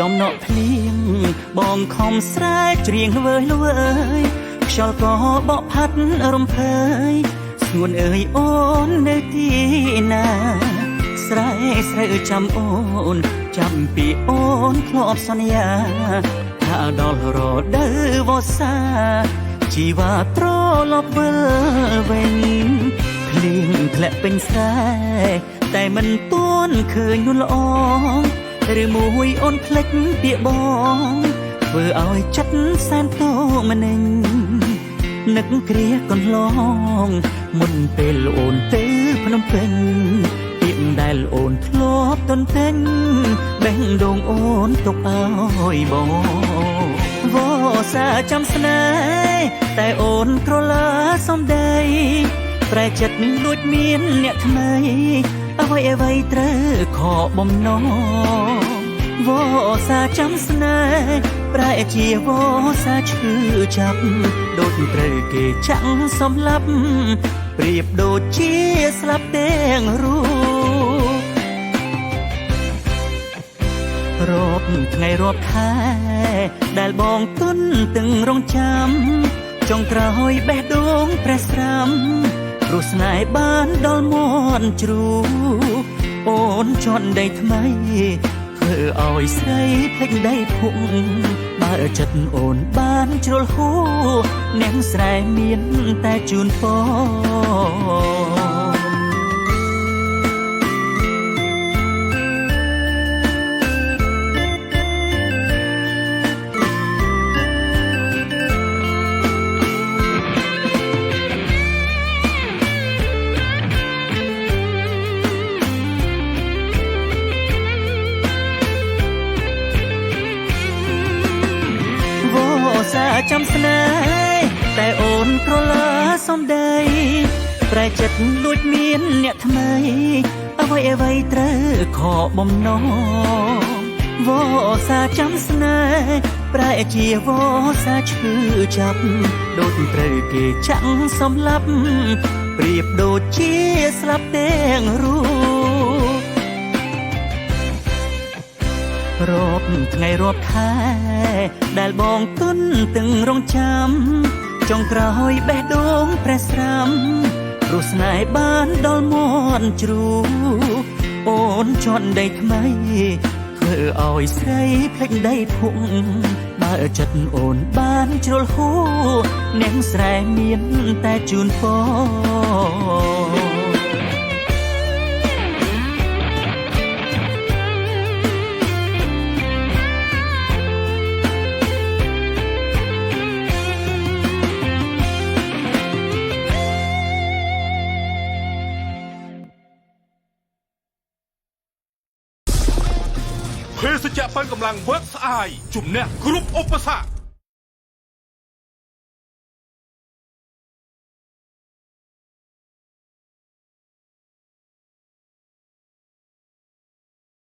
ដំណក់ភ្លៀងបងខំស្រែកច្រៀងវើយវើយខ្យល់ក៏បក់ផាត់រំភើយស្ងួនអើយអូននៅទីណាស្រែស្រែចាំអូនចាំពីអូនធ្លាប់សន្យាថាដល់រដូវវស្សាជីវ៉ាត្រឡប់វិលវិញភ្លៀងធ្លាក់ពេញស្រែតែមិនទាន់ឃើញនោះល្អឬមួយអូនភ្លេចពាក្យបងធ្វើឲ្យចិត្តសែនតោម្នេញនឹកគ្រាកន្លងមុនពេលអូនទៅភ្នំពេញពាក្យដែលអូនធ្លាប់ទន្ទឹងបេះដូងអូនទុកឲ្យបងវសាចាំស្នេហ៍តែអូនក្រឡាសំដីប្រែចិត្តដូចមានអ្នកថ្មីអ្វីអ្វីត្រូវខកបំណងវសាចាំស្នេហ៍ប្រែជាវសាឈឺចាប់ដូចត្រូវគេចាក់សម្លាប់ប្រៀបដូចជាស្លាប់ទាំងរូបរាប់ថ្ងៃរាប់ខែដែលបងទុនទាំងរងចាំចុងក្រោយបេះដូងព្រះស្រាំព្រោះស្នេហ៍បានដល់មាត់ជ្រូកអូនជន់ដីថ្មីធ្វើឲ្យស្រីភ្លេចដីភុកបើចិត្តអូនបានជ្រុលហួរអ្នកស្រែមានតែជូនពរចាំស្នេហ៍តែអូនក្រឡាសំដីប្រែចិត្តដូចមានអ្នកថ្មីអ្វីអ្វីត្រូវខកបំណងវសាចាំស្នេហ៍ប្រែជាវសាឈឺចាប់ដូចត្រូវគេចាក់សម្លាប់ប្រៀបដូចជាស្លាប់ទាំងរូបរាប់ថ្ងៃរាប់ខែដែលបងទុនទាំងរងចាំចុងក្រោយបេះដូងព្រះស្រាំព្រោះស្នេហ៍បានដល់មាត់ជ្រូកអូនជន់ដីថ្មីធ្វើឲ្យស្រីភ្លេចដីភុកបើចិត្តអូនបានជ្រុលហួរអ្នកស្រែមានតែជូនពរភេសជ្ជៈប៉ាន់កម្លាំង Work ស្អាយជំនះគ្រប់ឧបសគ្គ